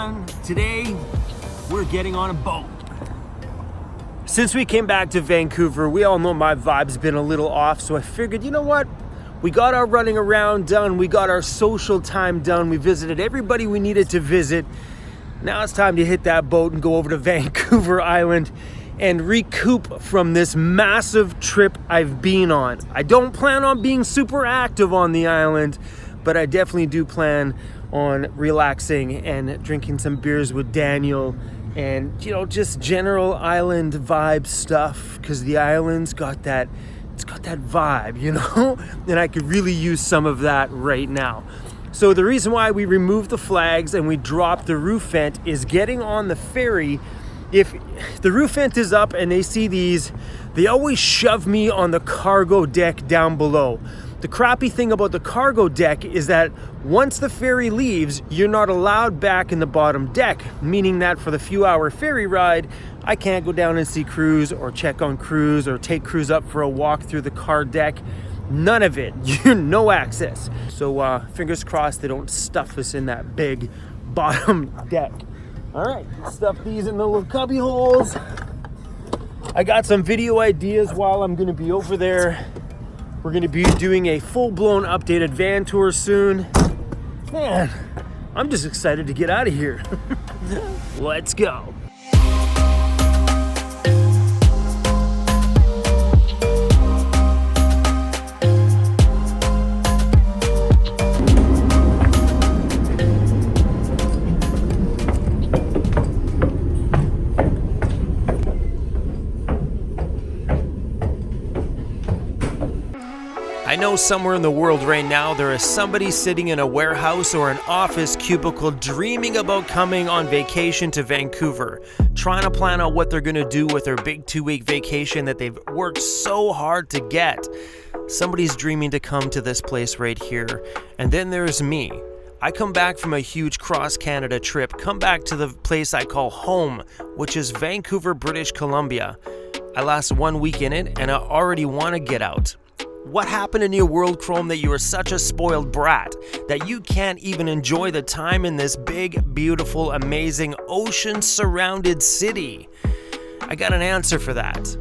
everyone. Today, we're getting on a boat. Since we came back to Vancouver, we all know my vibe's been a little off, so I figured, you know what? We got our running around done, we got our social time done, we visited everybody we needed to visit. Now it's time to hit that boat and go over to Vancouver Island and recoup from this massive trip I've been on. I don't plan on being super active on the island, but I definitely do plan on relaxing and drinking some beers with Daniel and, you know, just general island vibe stuff, because the island's got that, it's got that vibe, you know, and I could really use some of that right now. So the reason why we removed the flags and we dropped the roof vent is getting on the ferry. If the roof vent is up and they see these, they always shove me on the cargo deck down below. The crappy thing about the cargo deck is that once the ferry leaves, you're not allowed back in the bottom deck, meaning that for the few-hour ferry ride, I can't go down and see Cruz or check on Cruz or take Cruz up for a walk through the car deck. None of it. You're no access. So fingers crossed they don't stuff us in that big bottom deck. All right, stuff these in the little cubby holes. I got some video ideas while I'm gonna be over there. We're gonna be doing a full-blown updated van tour soon. Man, I'm just excited to get out of here. Let's go. I know somewhere in the world right now there is somebody sitting in a warehouse or an office cubicle dreaming about coming on vacation to Vancouver, trying to plan out what they're going to do with their big 2-week vacation that they've worked so hard to get. Somebody's dreaming to come to this place right here. And then there's me. I come back from a huge cross-Canada trip, come back to the place I call home, which is Vancouver, British Columbia. I last 1 week in it and I already want to get out. What happened in your world, Chrome, that you are such a spoiled brat that you can't even enjoy the time in this big, beautiful, amazing, ocean-surrounded city? I got an answer for that.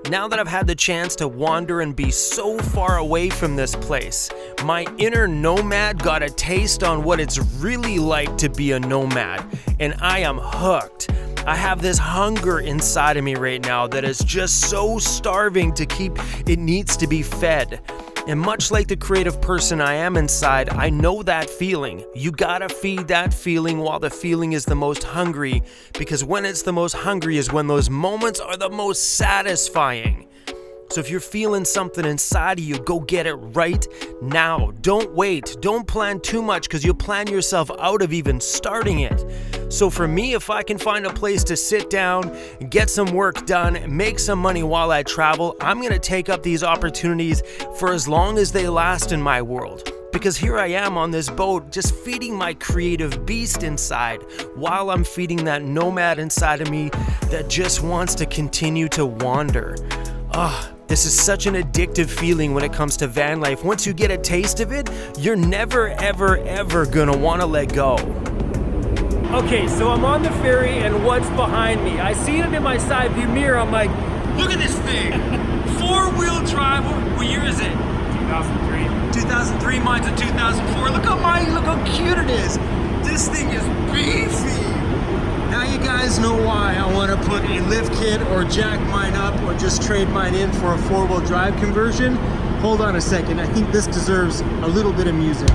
Now that I've had the chance to wander and be so far away from this place, my inner nomad got a taste on what it's really like to be a nomad, and I am hooked. I have this hunger inside of me right now that is just so starving to keep, it needs to be fed. And much like the creative person I am inside, I know that feeling. You gotta feed that feeling while the feeling is the most hungry, because when it's the most hungry is when those moments are the most satisfying. So if you're feeling something inside of you, go get it right now. Don't wait. Don't plan too much, because you'll plan yourself out of even starting it. So for me, if I can find a place to sit down, get some work done, make some money while I travel, I'm going to take up these opportunities for as long as they last in my world. Because here I am on this boat, just feeding my creative beast inside, while I'm feeding that nomad inside of me that just wants to continue to wander. This is such an addictive feeling when it comes to van life. Once you get a taste of it, you're never, ever, ever gonna wanna let go. Okay, so I'm on the ferry and what's behind me? I see it in my side view mirror. I'm like, look at this thing. 4-wheel drive. What year is it? 2003. 2003, mine's a 2004. Look how cute it is. This thing is beefy. Now you guys know why I want to put a lift kit or jack mine up or just trade mine in for a 4-wheel drive conversion. Hold on a second, I think this deserves a little bit of music.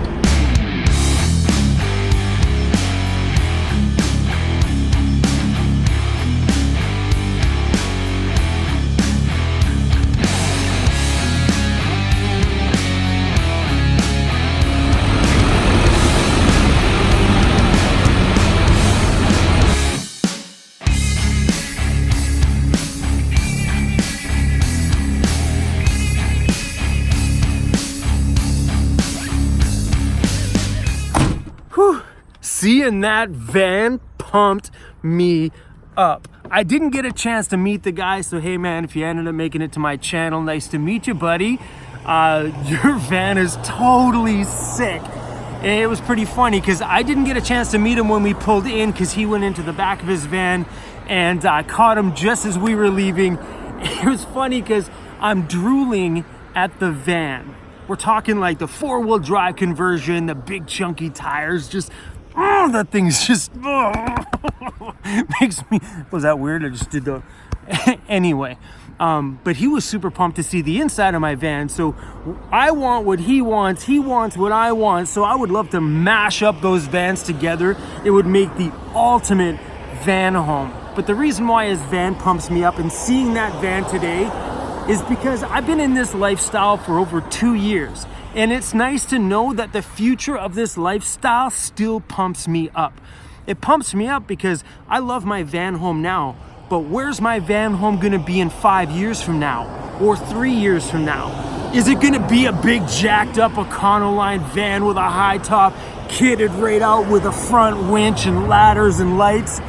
Seeing that van pumped me up. I didn't get a chance to meet the guy, so hey man, if you ended up making it to my channel, nice to meet you, buddy. Your van is totally sick. It was pretty funny because I didn't get a chance to meet him when we pulled in because he went into the back of his van, and I caught him just as we were leaving. It was funny because I'm drooling at the van. We're talking like the 4-wheel drive conversion, the big chunky tires, just, oh, that thing's just, makes me, was that weird? I just did the, anyway. But he was super pumped to see the inside of my van. So I want what he wants what I want. So I would love to mash up those vans together. It would make the ultimate van home. But the reason why his van pumps me up and seeing that van today is because I've been in this lifestyle for over 2 years. And it's nice to know that the future of this lifestyle still pumps me up. It pumps me up because I love my van home now. But where's my van home gonna be in 5 years from now? Or 3 years from now? Is it gonna be a big jacked up Econoline van with a high top, kitted right out with a front winch and ladders and lights?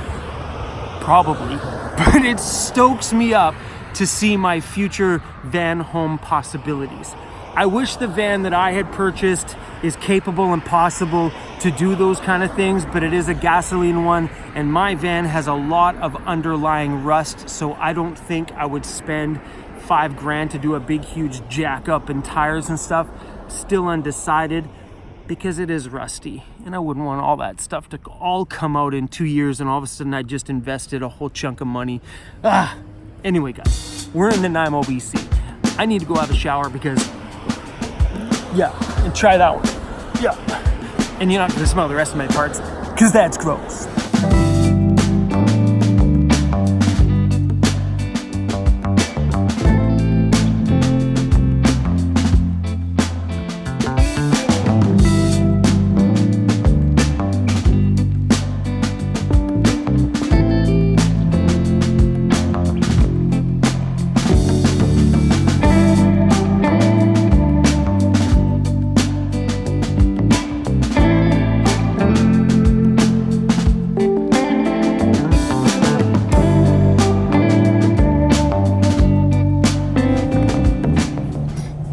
Probably. But it stokes me up to see my future van home possibilities. I wish the van that I had purchased is capable and possible to do those kind of things, but it is a gasoline one, and my van has a lot of underlying rust, so I don't think I would spend $5,000 to do a big huge jack up and tires and stuff. Still undecided because it is rusty, and I wouldn't want all that stuff to all come out in 2 years and all of a sudden I just invested a whole chunk of money. Anyway guys, we're in Nanaimo, BC. I need to go have a shower because, yeah, and try that one. Yeah. And you're not gonna smell the rest of my parts, because that's gross.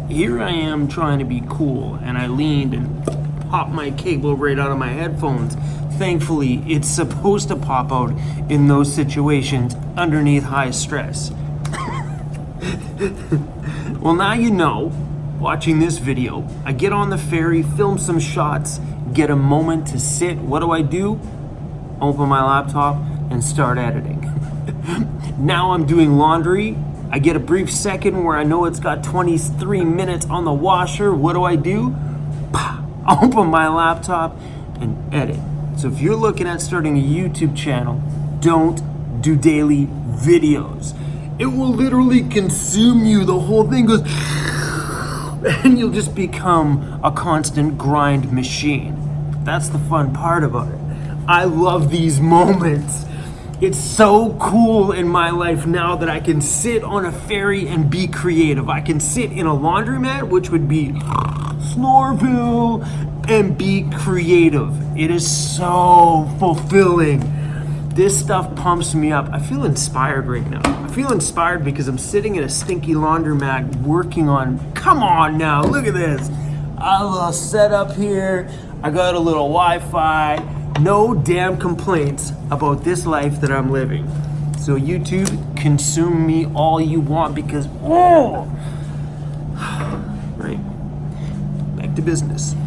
Here I am trying to be cool, and I leaned and popped my cable right out of my headphones. Thankfully, it's supposed to pop out in those situations underneath high stress. Well, now you know, watching this video, I get on the ferry, film some shots, get a moment to sit. What do? Open my laptop and start editing. Now I'm doing laundry. I get a brief second where I know it's got 23 minutes on the washer. What do? Open my laptop and edit. So if you're looking at starting a YouTube channel, don't do daily videos. It will literally consume you. The whole thing goes, and you'll just become a constant grind machine. That's the fun part about it. I love these moments. It's so cool in my life now that I can sit on a ferry and be creative. I can sit in a laundromat, which would be Snorville, and be creative. It is so fulfilling. This stuff pumps me up. I feel inspired right now. I feel inspired because I'm sitting in a stinky laundromat working on, come on now, look at this. I have a little setup here. I got a little Wi-Fi. No damn complaints about this life that I'm living. So YouTube, consume me all you want because, oh! Right. Back to business.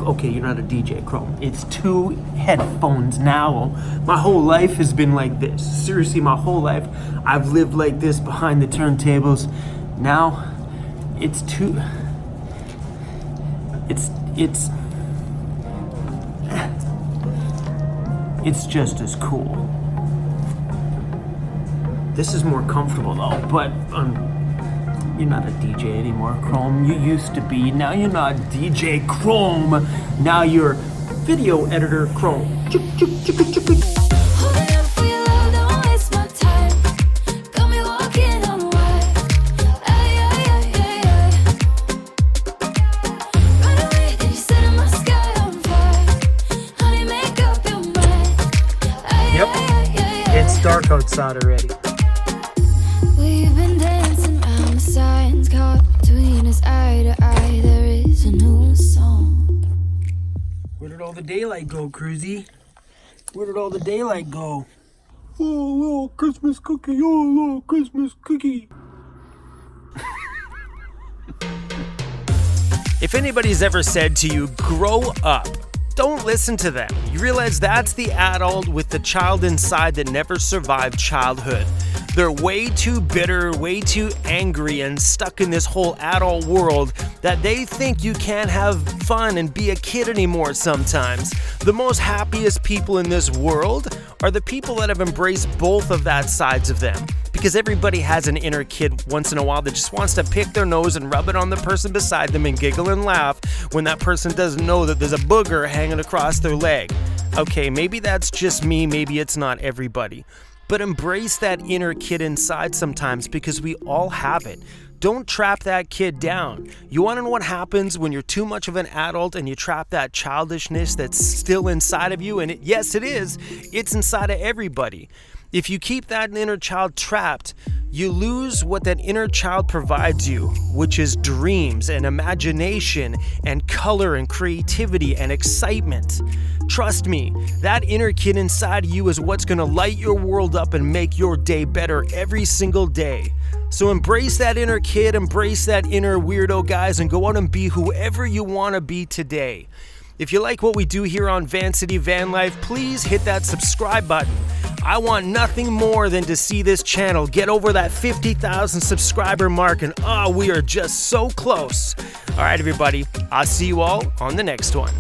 Okay, you're not a DJ, Chrome. It's 2 headphones now. My whole life has been like this. Seriously, my whole life, I've lived like this behind the turntables. Now, it's 2. It's just as cool. This is more comfortable though, but you're not a DJ anymore, Chrome. You used to be. Now you're not DJ Chrome. Now you're video editor Chrome. It's dark outside already. We've been dancing around the signs caught between us eye to eye. There is a new all the daylight go, Cruzy? Where did all the daylight go? Oh, little Christmas cookie. Oh, little Christmas cookie. If anybody's ever said to you, grow up, don't listen to them. You realize that's the adult with the child inside that never survived childhood. They're way too bitter, way too angry, and stuck in this whole adult world that they think you can't have fun and be a kid anymore sometimes. The most happiest people in this world are the people that have embraced both of that sides of them. Because everybody has an inner kid once in a while that just wants to pick their nose and rub it on the person beside them and giggle and laugh when that person doesn't know that there's a booger hanging across their leg. Okay, maybe that's just me, maybe it's not everybody. But embrace that inner kid inside sometimes because we all have it. Don't trap that kid down. You want to know what happens when you're too much of an adult and you trap that childishness that's still inside of you? And yes, it is. It's inside of everybody. If you keep that inner child trapped, you lose what that inner child provides you, which is dreams and imagination and color and creativity and excitement. Trust me, that inner kid inside of you is what's going to light your world up and make your day better every single day. So embrace that inner kid, embrace that inner weirdo, guys, and go out and be whoever you want to be today. If you like what we do here on Van City Van Life, please hit that subscribe button. I want nothing more than to see this channel get over that 50,000 subscriber mark, and we are just so close. All right, everybody, I'll see you all on the next one.